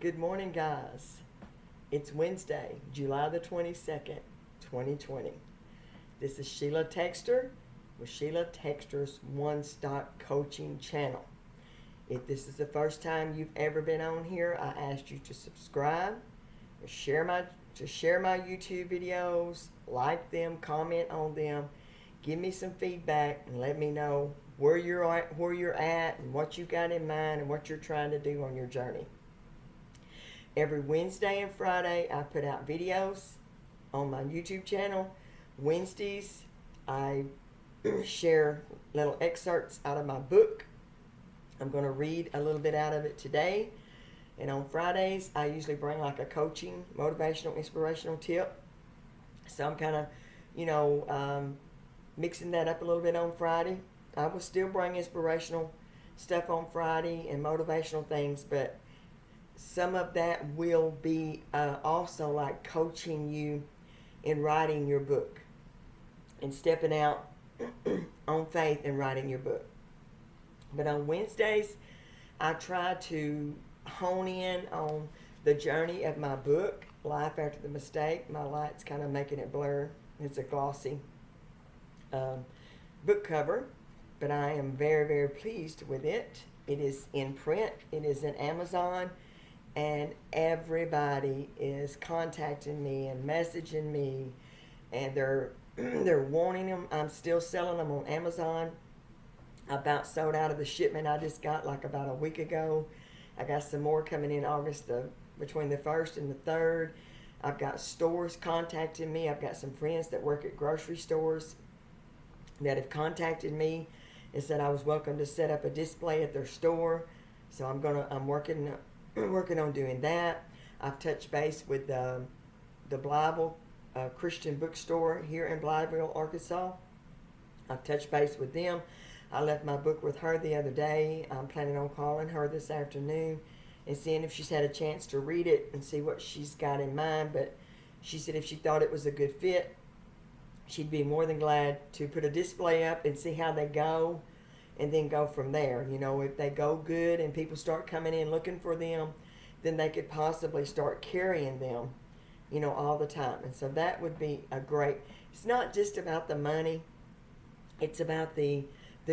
Good morning, guys. It's Wednesday, July the 22nd, 2020. This is Sheila Texter with Sheila Texter's One Stock Coaching channel. If this is the first time you've ever been on here, I ask you to subscribe, share my YouTube videos, like them, comment on them, give me some feedback, and let me know where you're at, and what you got in mind, and what you're trying to do on your journey. Every Wednesday and Friday, I put out videos on my YouTube channel. Wednesdays, I share little excerpts out of my book. I'm going to read a little bit out of it today. And on Fridays, I usually bring like a coaching, motivational, inspirational tip. So I'm kind of, mixing that up a little bit on Friday. I will still bring inspirational stuff on Friday and motivational things, but some of that will be also like coaching you in writing your book and stepping out on faith in writing your book. But on Wednesdays, I try to hone in on the journey of my book, Life After the Mistake. My light's kind of making it blur. It's a glossy book cover, but I am very, very pleased with it. It is in print. It is in Amazon. And everybody is contacting me and messaging me, and they're wanting them. I'm still selling them on Amazon. I about sold out of the shipment I just got like about a week ago. I got some more coming in between the 1st and the 3rd. I've got stores contacting me. I've got some friends that work at grocery stores that have contacted me and said I was welcome to set up a display at their store. So I'm working on doing that. I've touched base with the Blytheville Christian bookstore here in Blytheville, Arkansas. I've touched base with them. I left my book with her the other day. I'm planning on calling her this afternoon and seeing if she's had a chance to read it and see what she's got in mind. But she said if she thought it was a good fit, she'd be more than glad to put a display up and see how they go, and then go from there. If they go good and people start coming in looking for them, then they could possibly start carrying them, all the time. And so that would be it's not just about the money, it's about the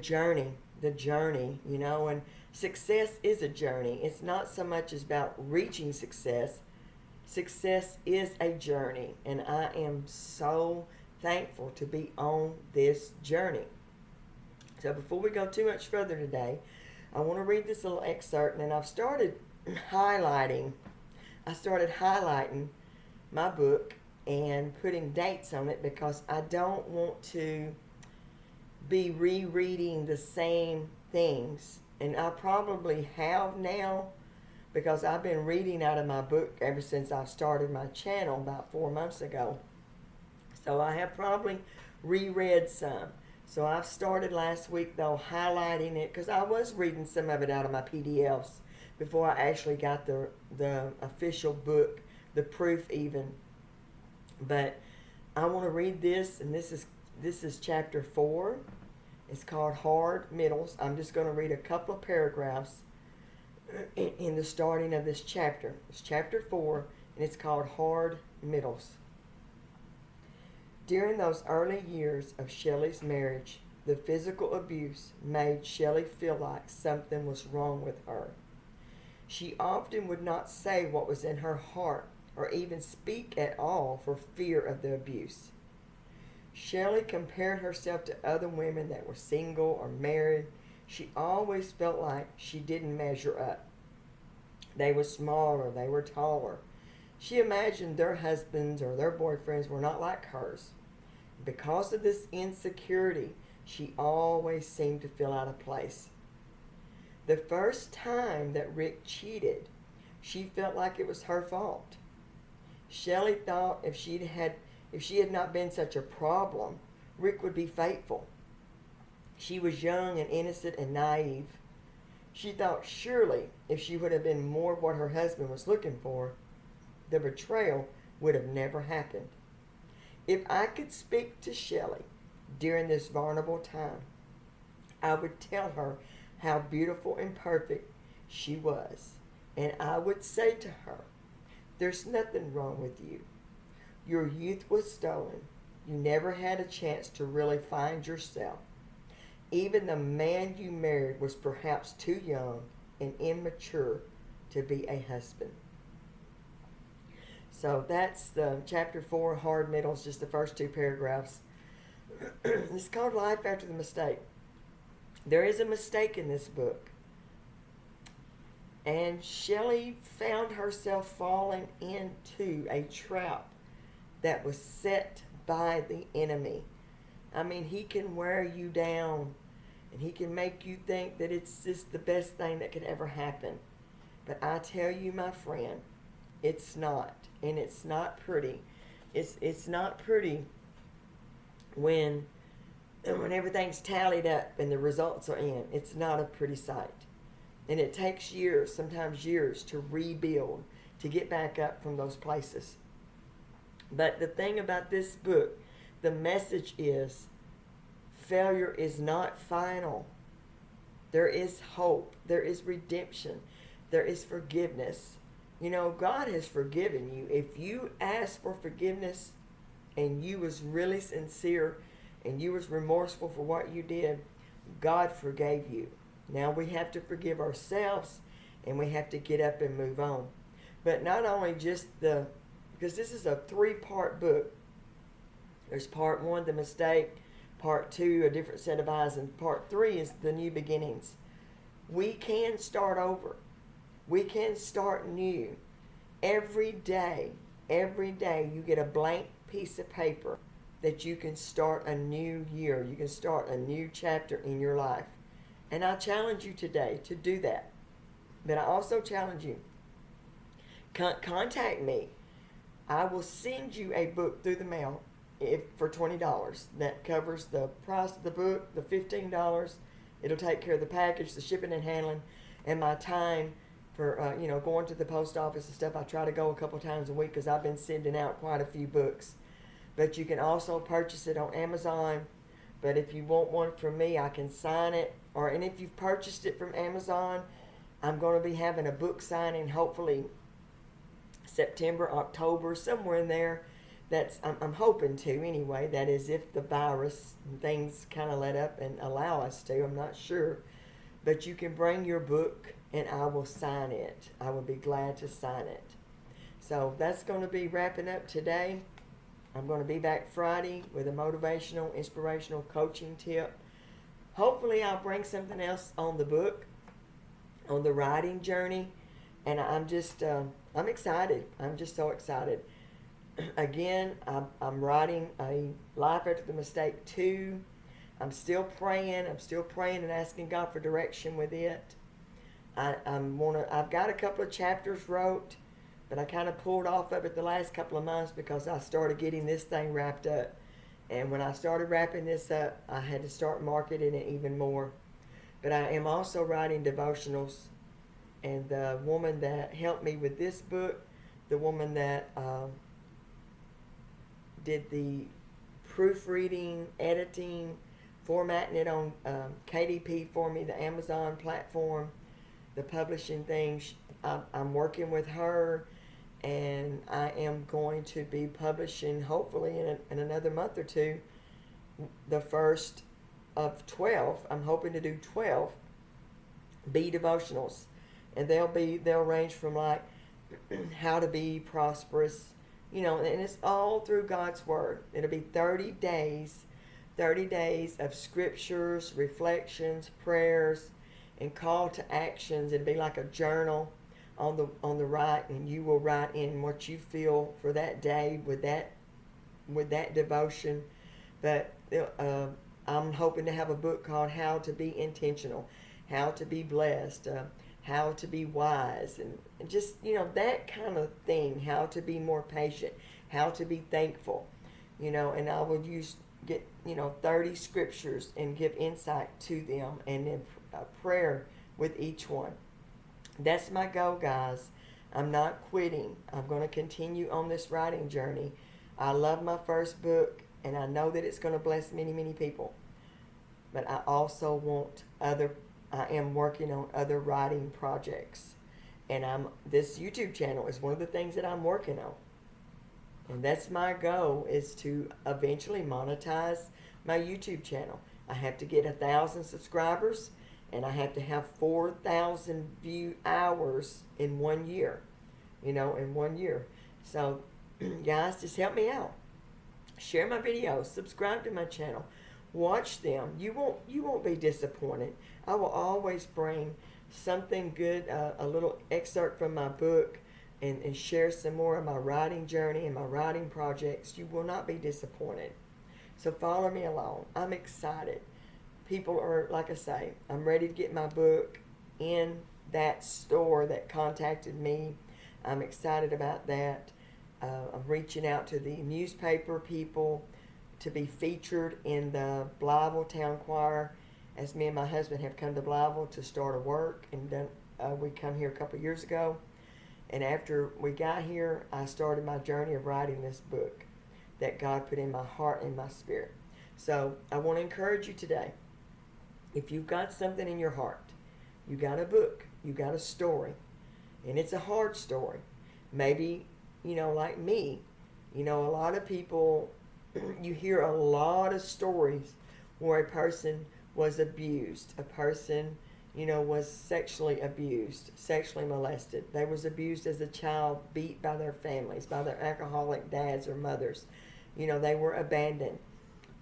journey, and success is a journey. It's not so much as about reaching success. Success is a journey, and I am so thankful to be on this journey. So before we go too much further today, I want to read this little excerpt, and I've started highlighting my book and putting dates on it because I don't want to be rereading the same things. And I probably have now, because I've been reading out of my book ever since I started my channel about 4 months ago. So I have probably reread some. So I've started last week, though, highlighting it, because I was reading some of it out of my PDFs before I actually got the official book, the proof even. But I want to read this, and this is chapter 4. It's called Hard Middles. I'm just going to read a couple of paragraphs in the starting of this chapter. It's chapter 4, and it's called Hard Middles. During those early years of Shelley's marriage, the physical abuse made Shelley feel like something was wrong with her. She often would not say what was in her heart or even speak at all for fear of the abuse. Shelley compared herself to other women that were single or married. She always felt like she didn't measure up. They were smaller, they were taller. She imagined their husbands or their boyfriends were not like hers. Because of this insecurity, she always seemed to feel out of place. The first time that Rick cheated, she felt like it was her fault. Shelley thought if she had not been such a problem, Rick would be faithful. She was young and innocent and naive. She thought surely if she would have been more what her husband was looking for, the betrayal would have never happened. If I could speak to Shelley during this vulnerable time, I would tell her how beautiful and perfect she was. And I would say to her, there's nothing wrong with you. Your youth was stolen. You never had a chance to really find yourself. Even the man you married was perhaps too young and immature to be a husband. So that's the chapter 4, hard middles, just the first 2 paragraphs. It's called Life After the Mistake. There is a mistake in this book. And Shelley found herself falling into a trap that was set by the enemy. I mean, he can wear you down and he can make you think that it's just the best thing that could ever happen. But I tell you, my friend, it's not. And it's not pretty. It's not pretty when everything's tallied up and the results are in. It's not a pretty sight. And it takes years, sometimes years, to rebuild, to get back up from those places. But the thing about this book, the message is, failure is not final. There is hope. There is redemption. There is forgiveness. You know, God has forgiven you. If you ask for forgiveness and you was really sincere and you was remorseful for what you did, God forgave you. Now we have to forgive ourselves and we have to get up and move on. But not only just because this is a 3-part book. There's part 1, the mistake, part 2, a different set of eyes, and part 3 is the new beginnings. We can start over. We can start new. Every day you get a blank piece of paper that you can start a new year. You can start a new chapter in your life. And I challenge you today to do that. But I also challenge you, contact me. I will send you a book through the mail for $20. That covers the price of the book, the $15. It'll take care of the package, the shipping and handling, and my time for going to the post office and stuff. I try to go a couple times a week because I've been sending out quite a few books. But you can also purchase it on Amazon. But if you want one from me, I can sign it. And if you've purchased it from Amazon, I'm going to be having a book signing hopefully September, October, somewhere in there. I'm hoping to anyway. That is, if the virus and things kind of let up and allow us to. I'm not sure. But you can bring your book and I will sign it. I will be glad to sign it. So that's going to be wrapping up today. I'm going to be back Friday with a motivational, inspirational coaching tip. Hopefully I'll bring something else on the book, on the writing journey. And I'm excited. I'm just so excited. Again, I'm writing a Life After the Mistake 2. I'm still praying. And asking God for direction with it. I've got a couple of chapters wrote, but I kind of pulled off of it the last couple of months because I started getting this thing wrapped up. And when I started wrapping this up, I had to start marketing it even more. But I am also writing devotionals. And the woman that helped me with this book, the woman that did the proofreading, editing, formatting it on KDP for me, the Amazon platform, the publishing things, I'm working with her, and I am going to be publishing, hopefully in another month or two, the first of 12. I'm hoping to do 12 Be devotionals. And they'll range from like how to be prosperous, and it's all through God's Word. It'll be 30 days of scriptures, reflections, prayers, and call to actions. It'll be like a journal on the right, and you will write in what you feel for that day with that devotion. But I'm hoping to have a book called How to Be Intentional, How to Be Blessed, how to be wise, and just, that kind of thing, how to be more patient, how to be thankful, and I will get 30 scriptures and give insight to them, and then a prayer with each one. That's my goal, guys. I'm not quitting. I'm going to continue on this writing journey. I love my first book, and I know that it's going to bless many, many people. But I also I am working on other writing projects. And this YouTube channel is one of the things that I'm working on. And that's my goal, is to eventually monetize my YouTube channel. I have to get 1,000 subscribers, and I have to have 4,000 view hours in 1 year. In 1 year. So, guys, just help me out. Share my videos. Subscribe to my channel. Watch them. You won't be disappointed. I will always bring something good, a little excerpt from my book, and share some more of my writing journey and my writing projects. You will not be disappointed. So follow me along. I'm excited. People are, like I say, I'm ready to get my book in that store that contacted me. I'm excited about that. I'm reaching out to the newspaper people to be featured in the Blytheville Town Choir, as me and my husband have come to Blytheville to start a work, and then we come here a couple of years ago. And after we got here, I started my journey of writing this book that God put in my heart and my spirit. So I want to encourage you today. If you've got something in your heart, you got a book, you got a story, and it's a hard story. Maybe, like me, a lot of people, you hear a lot of stories where a person was abused, a person, was sexually abused, sexually molested. They was abused as a child, beat by their families, by their alcoholic dads or mothers. They were abandoned.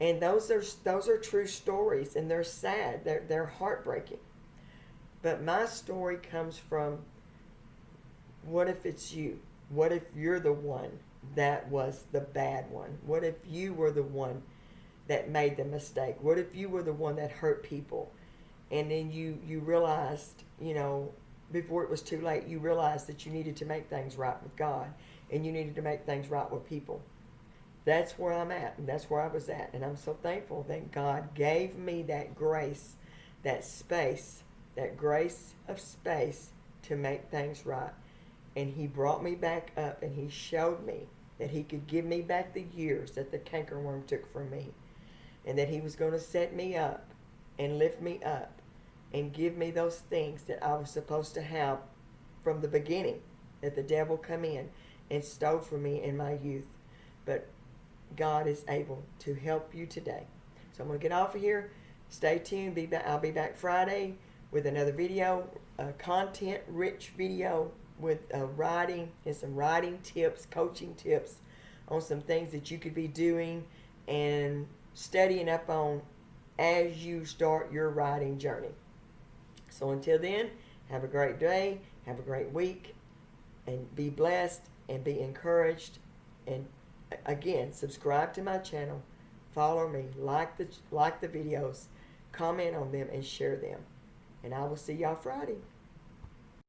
And those are true stories, and they're sad. They're heartbreaking. But my story comes from, what if it's you? What if you're the one that was the bad one? What if you were the one that made the mistake? What if you were the one that hurt people? And then you realized, before it was too late, you realized that you needed to make things right with God, and you needed to make things right with people. That's where I'm at, and that's where I was at. And I'm so thankful that God gave me that grace, that space, that grace of space to make things right. And He brought me back up, and He showed me that He could give me back the years that the cankerworm took from me, and that He was going to set me up and lift me up and give me those things that I was supposed to have from the beginning, that the devil come in and stole from me in my youth. But God is able to help you today. So I'm going to get off of here. Stay tuned. I'll be back Friday with another video, a content-rich video with writing and some writing tips, coaching tips on some things that you could be doing and studying up on as you start your writing journey. So until then, have a great day, have a great week, and be blessed and be encouraged. And again, subscribe to my channel, follow me, like the videos, comment on them, and share them. And I will see y'all Friday.